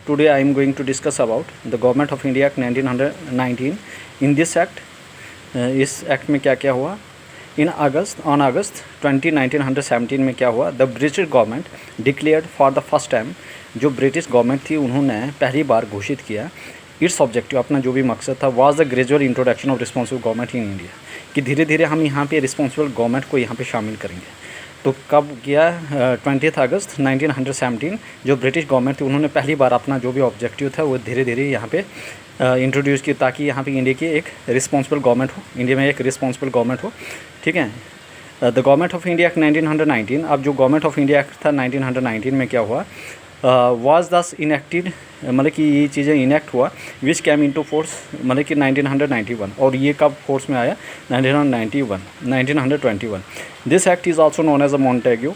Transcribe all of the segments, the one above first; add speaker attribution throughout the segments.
Speaker 1: Today I am going to discuss about the Government of India Act 1919. In this act, इस act में क्या क्या हुआ. इन अगस्त 1917 में क्या हुआ, the British government declared for the first time, जो ब्रिटिश गवर्नमेंट थी उन्होंने पहली बार घोषित किया, इट्स ऑब्जेक्टिव, अपना जो भी मकसद था, was the gradual introduction of responsible government in India, कि धीरे धीरे हम यहाँ पे रिस्पॉन्सिबल गवर्नमेंट को यहाँ पे शामिल करेंगे. तो कब किया, 20 अगस्त 1917 जो ब्रिटिश गवर्नमेंट थी उन्होंने पहली बार अपना जो भी ऑब्जेक्टिव था वो धीरे धीरे यहाँ पे इंट्रोड्यूस की, ताकि यहाँ पे इंडिया की एक रिस्पॉन्सिबल गवर्नमेंट हो, इंडिया में एक रिस्पॉन्सिबल गवर्नमेंट हो. ठीक है. The government of India act 1919. अब जो गवर्नमेंट ऑफ इंडिया एक्ट था 1919 में क्या हुआ, वाज दस इनेक्टेड, मतलब कि ये चीज़ें इनेक्ट हुआ, विच कैम इनटू फोर्स, मतलब कि 1991. और ये कब फोर्स में आया, 1921. This act is also known as a Montagu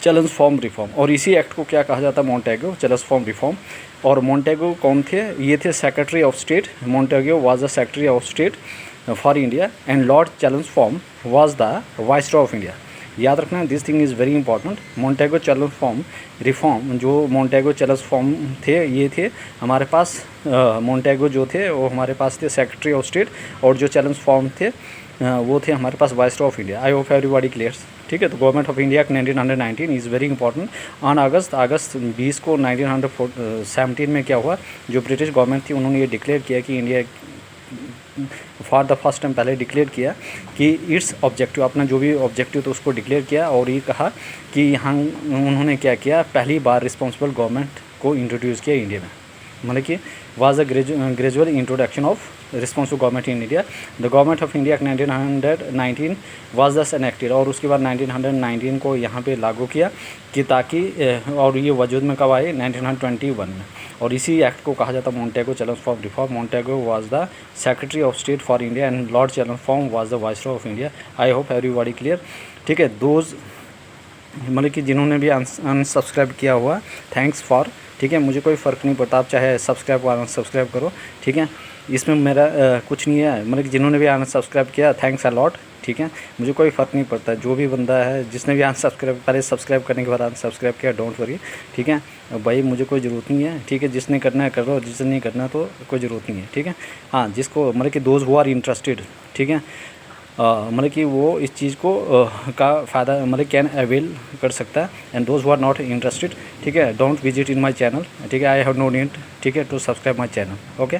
Speaker 1: Chelmsford reform. और इसी एक्ट को क्या कहा जाता है, मॉन्टेग्यू चैलेंज फॉर्म रिफॉर्म. और मॉन्टेग्यू कौन थे, ये थे secretary of state. Montagu was the secretary of state for India and Lord Chelmsford was the viceroy of India. याद रखना, this thing is very important. Montagu Chelmsford reform, जो Montagu challenge form थे, ये थे हमारे पास, मॉन्टेगो जो थे वो हमारे पास थे सेक्रेटरी ऑफ स्टेट, और जो चैलेंज फॉर्म थे वो थे हमारे पास viceroy of India. I hope everybody clears. ठीक है. तो government of India 1919 is very important. On August 20 को 1917 में क्या हुआ, जो ब्रिटिश गवर्नमेंट थी उन्होंने ये डिक्लेयर किया कि India for the first time पहले डिक्लेयर किया कि इट्स ऑब्जेक्टिव, अपना जो भी ऑब्जेक्टिव था उसको डिक्लेयर किया, और ये कहा कि यहाँ उन्होंने क्या किया, पहली बार रिस्पॉन्सिबल गवर्नमेंट को इंट्रोड्यूस किया इंडिया में, मतलब कि was a gradual introduction of responsible government in India. The government of India 1919 was दस एनेक्टेड. और उसके बाद 1919 को यहाँ पे लागू किया कि ताकि, और ये वजूद में कब आए, 1921 में. और इसी एक्ट को कहा जाता है मॉन्टेगो Chelmsford reform. मॉन्टेगो was the secretary of state for India and Lord Chelmsford was the viceroy of India. I hope everybody clear. ठीक है. दोज, मतलब कि जिन्होंने भी अनसब्सक्राइब किया हुआ, थैंक्स फॉर. ठीक है. मुझे कोई फ़र्क नहीं पड़ता, आप चाहे सब्सक्राइब और अनसब्सक्राइब करो. ठीक है. इसमें मेरा कुछ नहीं है, मतलब कि जिन्होंने भी अनसब्सक्राइब किया, थैंक्स अ लॉट. ठीक है. मुझे कोई फ़र्क नहीं पड़ता, जो भी बंदा है जिसने भी अनसब्सक्राइब, पहले सब्सक्राइब करने के बाद अनसब्सक्राइब किया, डोंट वरी. ठीक है भाई, मुझे कोई ज़रूरत नहीं है. ठीक है. जिसने करना है करो, जिसने नहीं करना तो कोई ज़रूरत नहीं है. ठीक है. हाँ, जिसको, मतलब कि दोज हु आर इंटरेस्टेड, ठीक है, मतलब कि वो इस चीज़ को का फ़ायदा, मतलब कैन अवेल कर सकता है. And those who are not interested, ठीक है, don't visit in my channel. ठीक है. आई हैव नो नीड, ठीक है, to subscribe my channel. Okay.